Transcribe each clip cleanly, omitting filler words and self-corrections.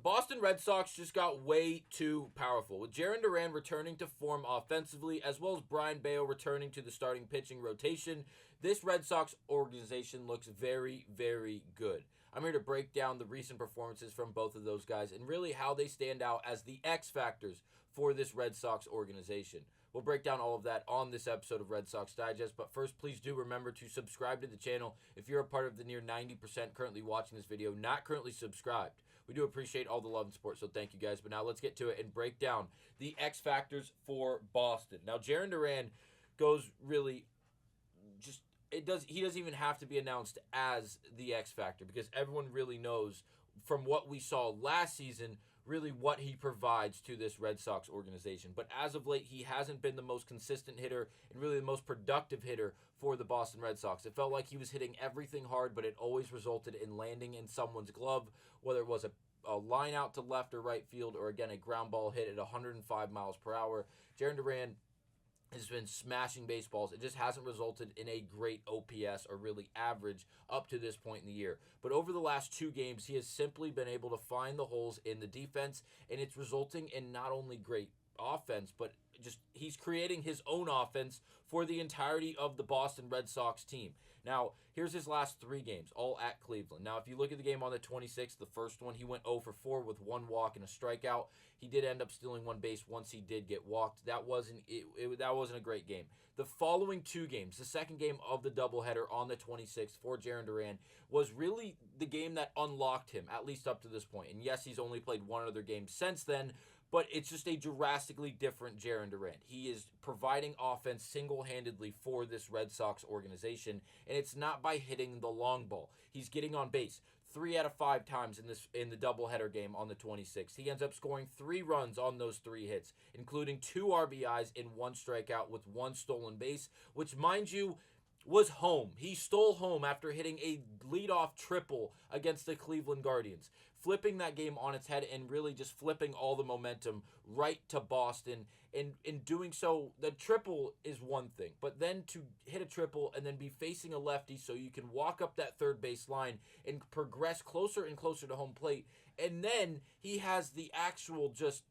Boston Red Sox just got way too powerful. With Jarren Duran returning to form offensively, as well as Brayan Bello returning to the starting pitching rotation, this Red Sox organization looks very, very good. I'm here to break down the recent performances from both of those guys and really how they stand out as the X factors for this Red Sox organization. We'll break down all of that on this episode of Red Sox Digest, but first, please do remember to subscribe to the channel if you're a part of the near 90% currently watching this video, not currently subscribed. We do appreciate all the love and support, so thank you guys. But now let's get to it and break down the X factors for Boston. Now, Jarren Duran goes really he doesn't even have to be announced as the X factor because everyone really knows from what we saw last season really what he provides to this Red Sox organization. But as of late, he hasn't been the most consistent hitter and really the most productive hitter for the Boston Red Sox. It felt like he was hitting everything hard, but it always resulted in landing in someone's glove, whether it was a line out to left or right field or, again, a ground ball hit at 105 miles per hour. Jarren Duran has been smashing baseballs. It just hasn't resulted in a great OPS or really average up to this point in the year. But over the last 2 games, he has simply been able to find the holes in the defense, and it's resulting in not only great offense, but just he's creating his own offense for the entirety of the Boston Red Sox team. Now, here's his last 3 games, all at Cleveland. Now, if you look at the game on the 26th, the first one, he went 0 for 4 with 1 walk and a strikeout. He did end up stealing 1 base once he did get walked. That wasn't a great game. The following 2 games, the second game of the doubleheader on the 26th for Jarren Duran, was really the game that unlocked him, at least up to this point. And yes, he's only played 1 other game since then, but it's just a drastically different Jarren Duran. He is providing offense single-handedly for this Red Sox organization, and it's not by hitting the long ball. He's getting on base 3 out of 5 times in the doubleheader game on the 26th. He ends up scoring 3 runs on those 3 hits, including 2 RBIs and 1 strikeout with 1 stolen base, which, mind you, was home. He stole home after hitting a leadoff triple against the Cleveland Guardians, flipping that game on its head and really just flipping all the momentum right to Boston. And in doing so, the triple is one thing, but then to hit a triple and then be facing a lefty so you can walk up that third base line and progress closer and closer to home plate. And then he has the actual just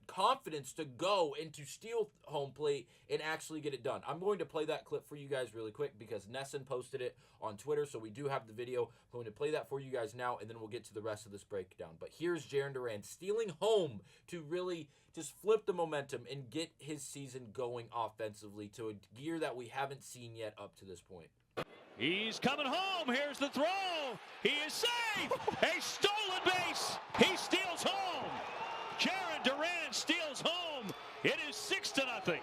confidence to go and to steal home plate and actually get it done. I'm going to play that clip for you guys really quick because Nesson posted it on Twitter, so we do have the video. I'm going to play that for you guys now, and then we'll get to the rest of this breakdown. But here's Jarren Duran stealing home to really just flip the momentum and get his season going offensively to a gear that we haven't seen yet up to this point. He's coming home. Here's the throw. He is safe. A stolen base. He steals home. Jarren Duran steals home. It is 6-0.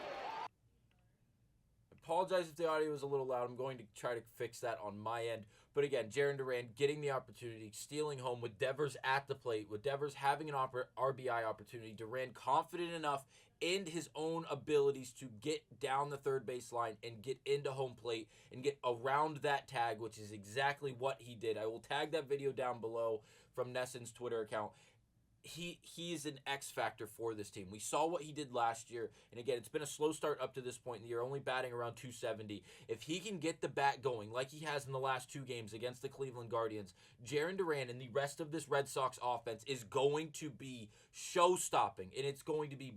Apologize if the audio was a little loud. I'm going to try to fix that on my end. But again, Jarren Duran getting the opportunity, stealing home with Devers at the plate, with Devers having an RBI opportunity. Duran confident enough in his own abilities to get down the third base line and get into home plate and get around that tag, which is exactly what he did. I will tag that video down below from Nesson's Twitter account. He is an X factor for this team. We saw what he did last year, and again, it's been a slow start up to this point in the year, only batting around 270. If he can get the bat going like he has in the last 2 games against the Cleveland Guardians, Jarren Duran and the rest of this Red Sox offense is going to be show-stopping, and it's going to be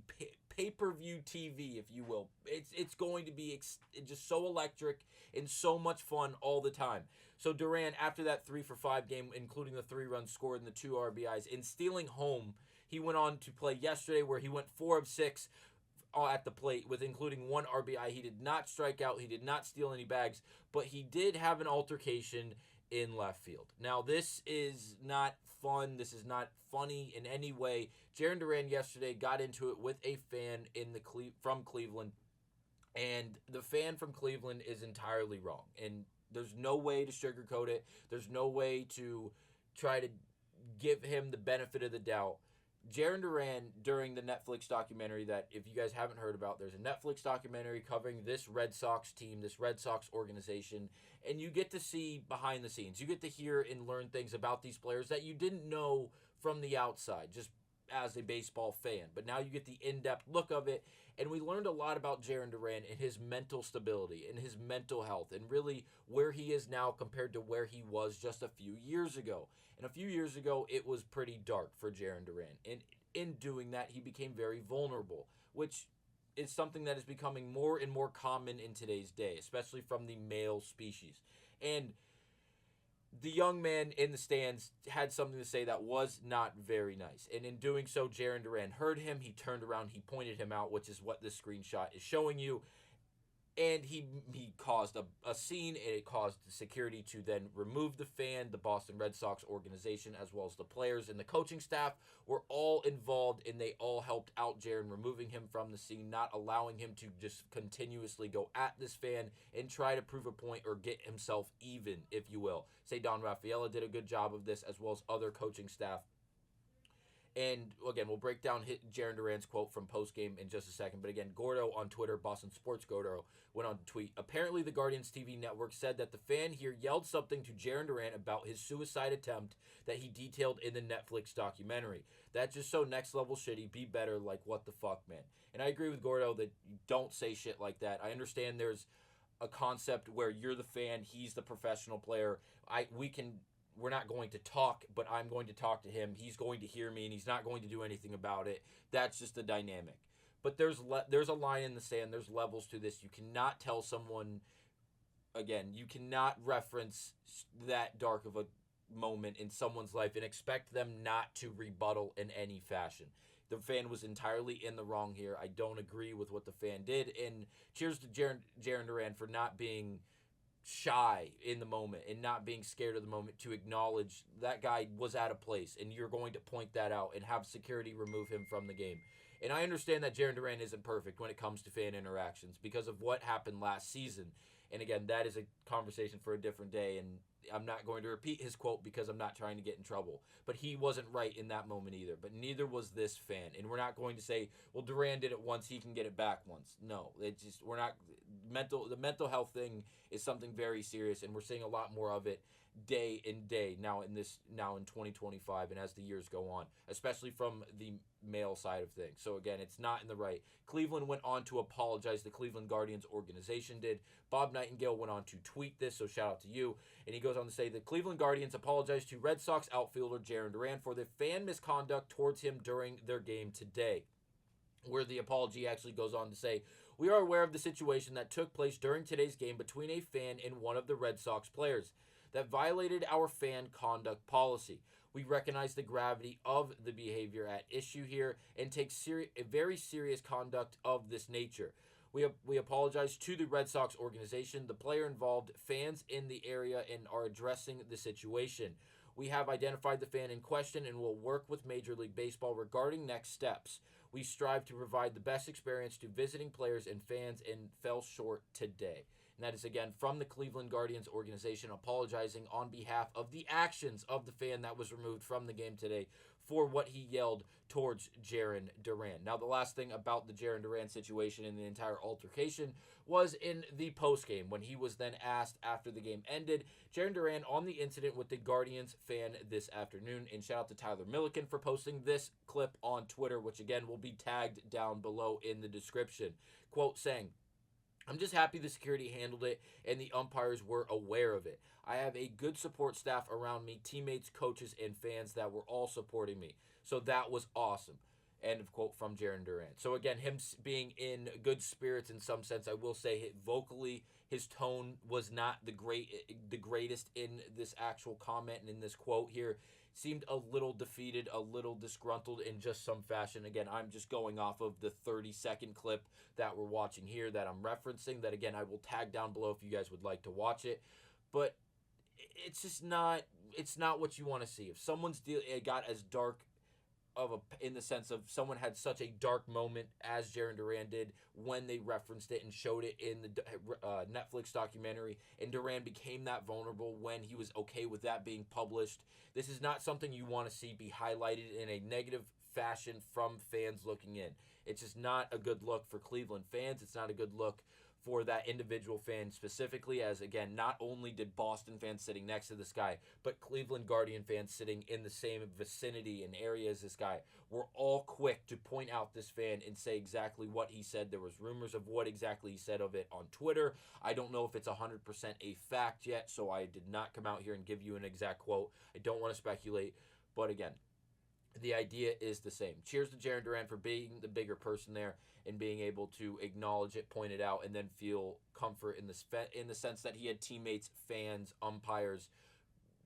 pay-per-view TV, if you will. It's going to be just so electric and so much fun all the time. So Duran, after that 3 for 5 game, including the 3 runs scored and the 2 RBIs, in stealing home, he went on to play yesterday where he went 4 of 6 at the plate with including 1 RBI. He did not strike out. He did not steal any bags, but he did have an altercation in left field. Now, this is not fun. This is not funny in any way. Jarren Duran yesterday got into it with a fan from Cleveland, and the fan from Cleveland is entirely wrong. And there's no way to sugarcoat it. There's no way to try to give him the benefit of the doubt. Jarren Duran, during the Netflix documentary that, if you guys haven't heard about, there's a Netflix documentary covering this Red Sox team, this Red Sox organization, and you get to see behind the scenes. You get to hear and learn things about these players that you didn't know from the outside. Just as a baseball fan. But now you get the in-depth look of it, and we learned a lot about Jarren Duran and his mental stability and his mental health and really where he is now compared to where he was just a few years ago. And a few years ago, it was pretty dark for Jarren Duran. And in doing that, he became very vulnerable, which is something that is becoming more and more common in today's day, especially from the male species. And the young man in the stands had something to say that was not very nice. And in doing so, Jarren Duran heard him. He turned around. He pointed him out, which is what this screenshot is showing you. And he caused a scene, and it caused the security to then remove the fan. The Boston Red Sox organization, as well as the players and the coaching staff, were all involved, and they all helped out Jarren, removing him from the scene, not allowing him to just continuously go at this fan and try to prove a point or get himself even, if you will. Say Don Rafaela did a good job of this, as well as other coaching staff. And again, we'll break down Jarren Duran's quote from postgame in just a second. But again, Gordo on Twitter, Boston Sports Gordo, went on to tweet. Apparently, the Guardians TV network said that the fan here yelled something to Jarren Duran about his suicide attempt that he detailed in the Netflix documentary. That's just so next level shitty. Be better. Like, what the fuck, man? And I agree with Gordo that you don't say shit like that. I understand there's a concept where you're the fan, he's the professional player. We're not going to talk, but I'm going to talk to him. He's going to hear me, and he's not going to do anything about it. That's just the dynamic. But there's a line in the sand. There's levels to this. You cannot tell someone, again, you cannot reference that dark of a moment in someone's life and expect them not to rebuttal in any fashion. The fan was entirely in the wrong here. I don't agree with what the fan did. And cheers to Jarren Duran for not being shy in the moment and not being scared of the moment to acknowledge that guy was out of place, and you're going to point that out and have security remove him from the game. And I understand that Jarren Duran isn't perfect when it comes to fan interactions because of what happened last season. And again, that is a conversation for a different day, and I'm not going to repeat his quote because I'm not trying to get in trouble. But he wasn't right in that moment either. But neither was this fan. And we're not going to say, well, Duran did it once, he can get it back once. No, we're not. The mental health thing is something very serious, and we're seeing a lot more of it day in day now in 2025 and as the years go on, especially from the male side of things. So again, it's not in the right. Cleveland went on to apologize. The Cleveland Guardians organization did. Bob Nightingale went on to tweet this, so shout out to you. And he goes on to say the Cleveland Guardians apologized to Red Sox outfielder Jarren Duran for the fan misconduct towards him during their game today. Where the apology actually goes on to say, we are aware of the situation that took place during today's game between a fan and one of the Red Sox players that violated our fan conduct policy. We recognize the gravity of the behavior at issue here and take a very serious conduct of this nature. We apologize to the Red Sox organization, the player involved, fans in the area, and are addressing the situation. We have identified the fan in question and will work with Major League Baseball regarding next steps. We strive to provide the best experience to visiting players and fans and fell short today. And that is, again, from the Cleveland Guardians organization apologizing on behalf of the actions of the fan that was removed from the game today for what he yelled towards Jarren Duran. Now, the last thing about the Jarren Duran situation and the entire altercation was in the postgame when he was then asked after the game ended. Jarren Duran on the incident with the Guardians fan this afternoon. And shout out to Tyler Milliken for posting this clip on Twitter, which again will be tagged down below in the description. Quote saying, I'm just happy the security handled it and the umpires were aware of it. I have a good support staff around me, teammates, coaches, and fans that were all supporting me. So that was awesome. End of quote from Jarren Duran. So again, him being in good spirits in some sense, I will say vocally his tone was not the greatest in this actual comment and in this quote here. Seemed a little defeated, a little disgruntled in just some fashion. Again, I'm just going off of the 30-second clip that we're watching here that I'm referencing. That, again, I will tag down below if you guys would like to watch it. But it's just not, it's not what you want to see. If someone's it got as dark in the sense of someone had such a dark moment as Jarren Duran did when they referenced it and showed it in the Netflix documentary, and Duran became that vulnerable when he was okay with that being published. This is not something you want to see be highlighted in a negative fashion from fans looking in. It's just not a good look for Cleveland fans. It's not a good look for that individual fan specifically, as again, not only did Boston fans sitting next to this guy, but Cleveland Guardian fans sitting in the same vicinity and area as this guy were all quick to point out this fan and say exactly what he said. There was rumors of what exactly he said of it on Twitter. I don't know if it's 100% a fact yet, so I did not come out here and give you an exact quote. I don't want to speculate, but again, the idea is the same. Cheers to Jarren Duran for being the bigger person there and being able to acknowledge it, point it out, and then feel comfort in the sense that he had teammates, fans, umpires,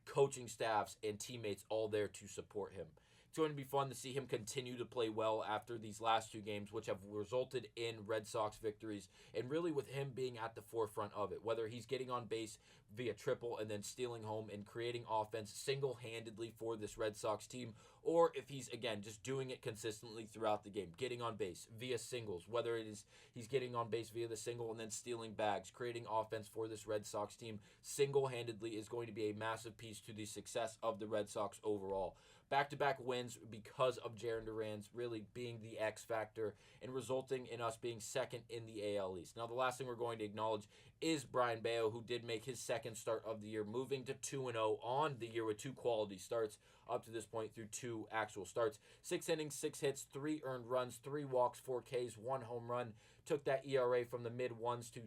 coaching staffs, and teammates all there to support him. It's going to be fun to see him continue to play well after these last two games, which have resulted in Red Sox victories, and really with him being at the forefront of it, whether he's getting on base via triple and then stealing home and creating offense single-handedly for this Red Sox team, or if he's, again, just doing it consistently throughout the game, getting on base via singles, whether it is he's getting on base via the single and then stealing bags, creating offense for this Red Sox team single-handedly is going to be a massive piece to the success of the Red Sox overall. Back-to-back wins because of Jarren Duran's really being the X factor and resulting in us being second in the AL East. Now, the last thing we're going to acknowledge is Brayan Bello, who did make his second start of the year, moving to 2-0 on the year with 2 quality starts up to this point through 2 actual starts. 6 innings, 6 hits, 3 earned runs, 3 walks, 4 Ks, 1 home run. Took that ERA from the mid-1s to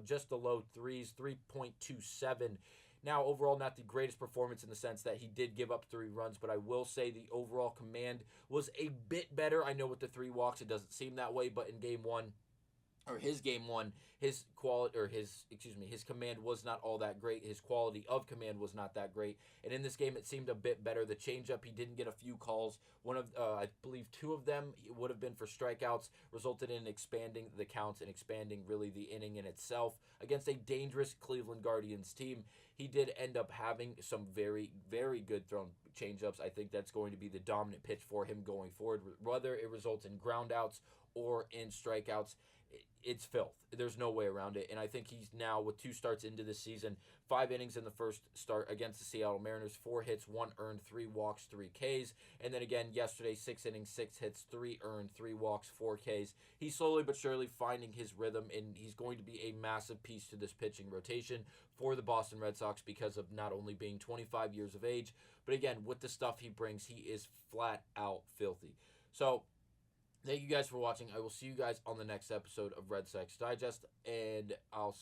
just the low 3s, 3.27. Now, overall, not the greatest performance in the sense that he did give up 3 runs, but I will say the overall command was a bit better. I know with the 3 walks, it doesn't seem that way, but in game 1, or his game 1, his command was not all that great. His quality of command was not that great. And in this game, it seemed a bit better. The changeup, he didn't get a few calls. One of, I believe 2 of them would have been for strikeouts, resulted in expanding the counts and expanding really the inning in itself against a dangerous Cleveland Guardians team. He did end up having some very, very good thrown changeups. I think that's going to be the dominant pitch for him going forward. Whether it results in groundouts or in strikeouts, it's filth. There's no way around it. And I think he's now, with 2 starts into this season, 5 innings in the first start against the Seattle Mariners, 4 hits, 1 earned, 3 walks, 3 Ks. And then again, yesterday, 6 innings, 6 hits, 3 earned, 3 walks, 4 Ks. He's slowly but surely finding his rhythm, and he's going to be a massive piece to this pitching rotation for the Boston Red Sox because of not only being 25 years of age, but again, with the stuff he brings, he is flat out filthy. So, thank you guys for watching. I will see you guys on the next episode of Red Sox Digest, and I'll